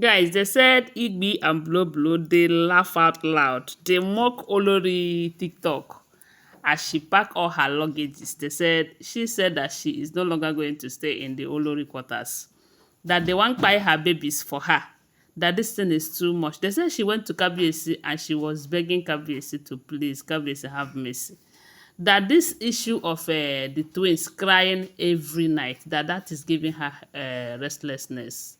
Guys, they said Igbi and Blueblo, they laugh out loud. They mock Olori TikTok as she packed all her luggages. She said that she is no longer going to stay in the Olori quarters. That they won't buy her babies for her. That this thing is too much. They said she went to Kabiyesi and she was begging Kabiyesi to please, Kabiyesi have mercy. That this issue of the twins crying every night, that is giving her restlessness.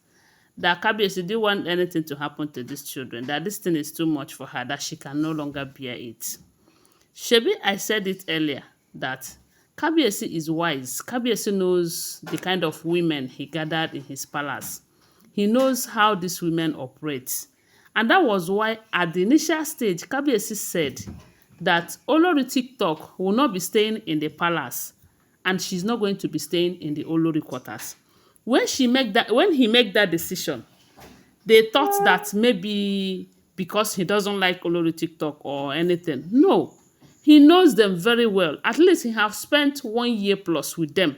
That Kabiyesi didn't want anything to happen to these children, that this thing is too much for her, that she can no longer bear it. Shebi, I said it earlier, that Kabiyesi is wise. Kabiyesi knows the kind of women he gathered in his palace. He knows how these women operate. And that was why at the initial stage, Kabiyesi said that Olori TikTok will not be staying in the palace and she's not going to be staying in the Olori quarters. When he made that decision, they thought that maybe because he doesn't like Olori TikTok or anything. No, he knows them very well. At least he have spent 1 year plus with them.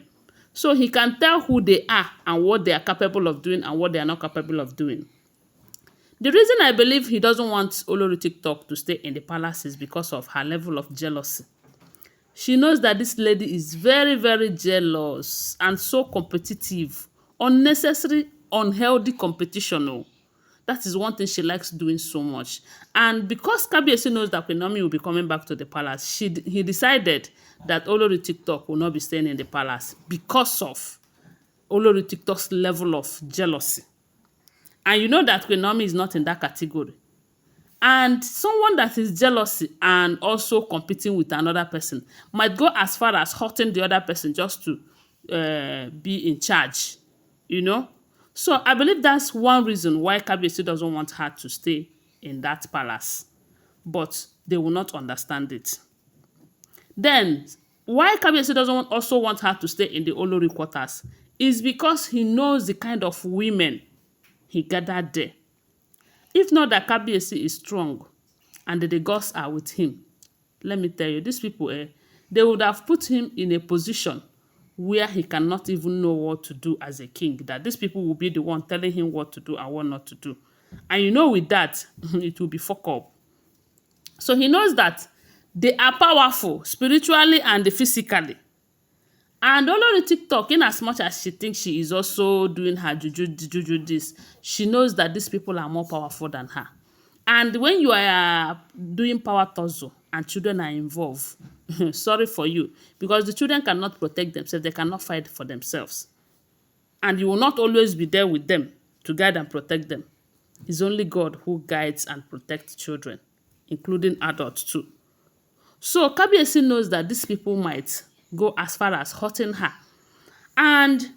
So he can tell who they are and what they are capable of doing and what they are not capable of doing. The reason I believe he doesn't want Olori TikTok to stay in the palace is because of her level of jealousy. She knows that this lady is very, very jealous and so competitive. Unnecessary, unhealthy competition. Oh. That is one thing she likes doing so much. And because Kabiyesi knows that QueenNaomi will be coming back to the palace, he decided that Olori TikTok will not be staying in the palace because of Olori TikTok's level of jealousy. And you know that QueenNaomi is not in that category. And someone that is jealousy and also competing with another person might go as far as hurting the other person just to be in charge, you know. So I believe that's one reason why Kabiyesi doesn't want her to stay in that palace. But they will not understand it. Then, why Kabiyesi also want her to stay in the Olori quarters is because he knows the kind of women he gathered there. If not that Kabiyesi is strong and the gods are with him, let me tell you, these people, they would have put him in a position where he cannot even know what to do as a king, that these people will be the one telling him what to do and what not to do. And you know with that, it will be fuck up. So he knows that they are powerful spiritually and physically. And Olori TikTok, in as much as she thinks she is also doing her juju this, she knows that these people are more powerful than her. And when you are doing power tussle and children are involved, sorry for you, because the children cannot protect themselves, they cannot fight for themselves. And you will not always be there with them to guide and protect them. It's only God who guides and protects children, including adults too. So Kabiyesi knows that these people might go as far as hurting her. And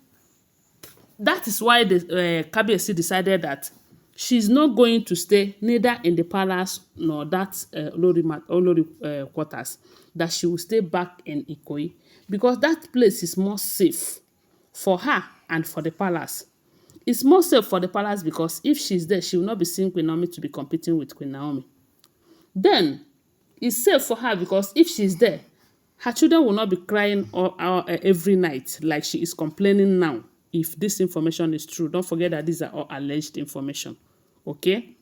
that is why Kabiyesi decided that she's not going to stay neither in the palace nor that Olori quarters, that she will stay back in Ikoyi because that place is more safe for her and for the palace. It's more safe for the palace because if she's there, she will not be seeing Queen Naomi to be competing with Queen Naomi. Then, it's safe for her because if she's there, her children will not be crying every night like she is complaining now. If this information is true, don't forget that these are all alleged information. Okay?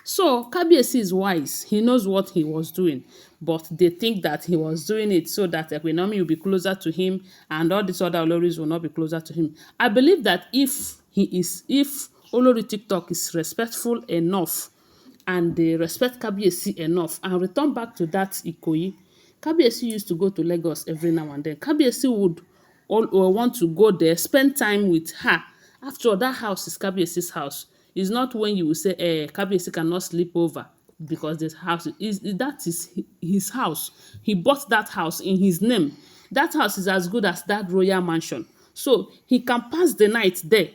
So, Kabiyesi is wise. He knows what he was doing. But they think that he was doing it so that Queen Naomi will be closer to him and all these other Oloris will not be closer to him. I believe that if Olori TikTok is respectful enough and they respect Kabiyesi enough and return back to that Ikoyi, Kabiyesi used to go to Lagos every now and then. Kabiyesi would want to go there, spend time with her. After all, that house is Kabiyesi's house. It's not when you will say, Kabiyesi cannot sleep over because this house that is his house. He bought that house in his name. That house is as good as that royal mansion. So he can pass the night there.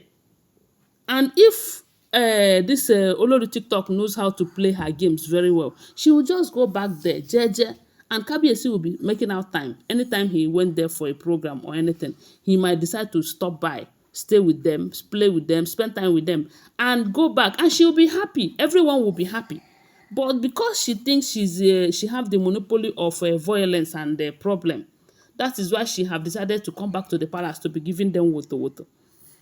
And if this Olori TikTok knows how to play her games very well, she will just go back there, jeje, and Kabiyesi will be making out time. Anytime he went there for a program or anything, he might decide to stop by, stay with them, play with them, spend time with them, and go back. And she'll be happy. Everyone will be happy. But because she thinks she have the monopoly of violence and problem, that is why she have decided to come back to the palace to be giving them woto woto.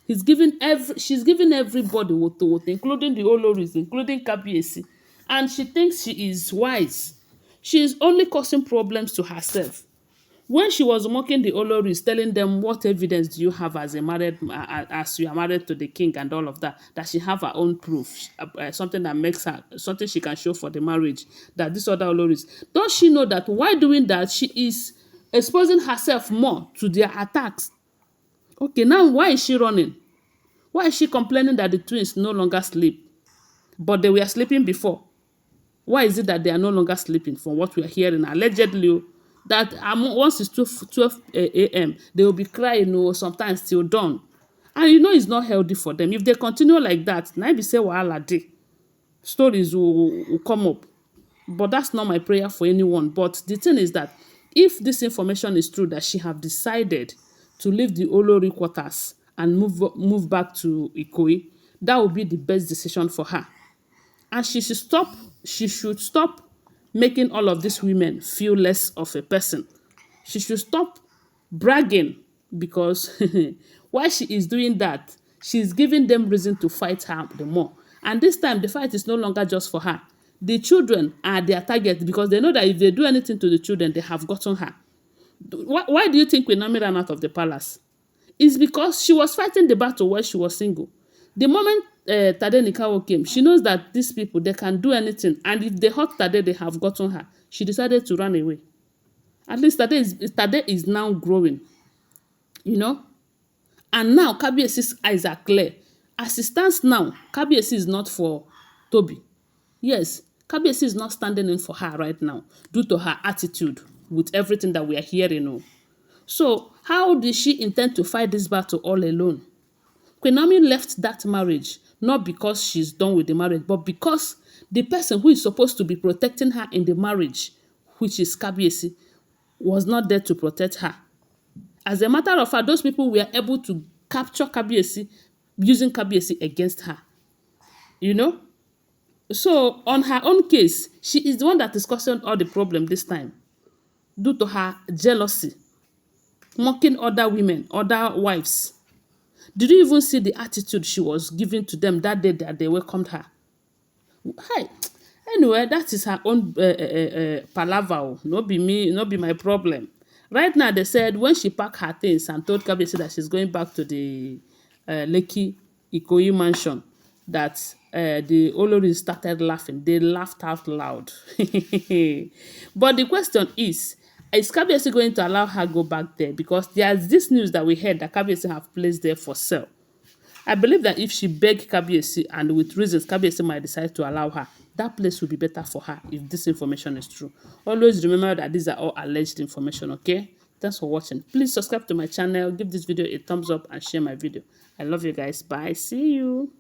She's giving everybody woto, including the Olories, including Kabiyesi, and she thinks she is wise. She is only causing problems to herself. When she was mocking the Oloris, telling them, what evidence do you have as a married, as you are married to the king and all of that, that she have her own proof, something that makes her, something she can show for the marriage, that this other Oloris. Does she know that while doing that, she is exposing herself more to their attacks? Okay, now why is she running? Why is she complaining that the twins no longer sleep, but they were sleeping before? Why is it that they are no longer sleeping, from what we are hearing allegedly? That once it's 12 a.m., they will be crying, sometimes till dawn. And it's not healthy for them. If they continue like that, now be say wahala dey. Stories will come up. But that's not my prayer for anyone. But the thing is that if this information is true, that she have decided to leave the Olori quarters and move back to Ikoyi, that would be the best decision for her. And she should stop making all of these women feel less of a person. She should stop bragging, because while she is doing that, she's giving them reason to fight her the more. And this time, the fight is no longer just for her. The children are their target, because they know that if they do anything to the children, they have gotten her. Why do you think Queen Naomi ran out of the palace? It's because she was fighting the battle while she was single. The moment Tade Nikawo came, she knows that these people, they can do anything. And if they hurt Tade, they have gotten her. She decided to run away. At least Tade is now growing. And now Kabiyesi's eyes are clear. As it stands now, Kabiyesi is not for Tobi. Yes, Kabiyesi is not standing in for her right now due to her attitude with everything that we are hearing. So, how did she intend to fight this battle all alone? Queen Naomi left that marriage not because she's done with the marriage, but because the person who is supposed to be protecting her in the marriage, which is Kabiyesi, was not there to protect her. As a matter of fact, those people were able to capture Kabiyesi, using Kabiyesi against her. So, on her own case, she is the one that is causing all the problem this time, due to her jealousy, mocking other women, other wives. Did you even see the attitude she was giving to them that day that they welcomed her? Hi. Anyway, that is her own palaver. No be me, no be my problem. Right now, they said when she packed her things and told Kabiyesi that she's going back to the Lekki Ikoyi mansion, that the Oloris started laughing. They laughed out loud. But the question is Kabiyesi going to allow her go back there? Because there's this news that we heard that Kabiyesi have placed there for sale. I believe that if she begged Kabiyesi, and with reasons, Kabiyesi might decide to allow her, that place will be better for her if this information is true. Always remember that these are all alleged information, okay? Thanks for watching. Please subscribe to my channel, give this video a thumbs up, and share my video. I love you guys. Bye. See you.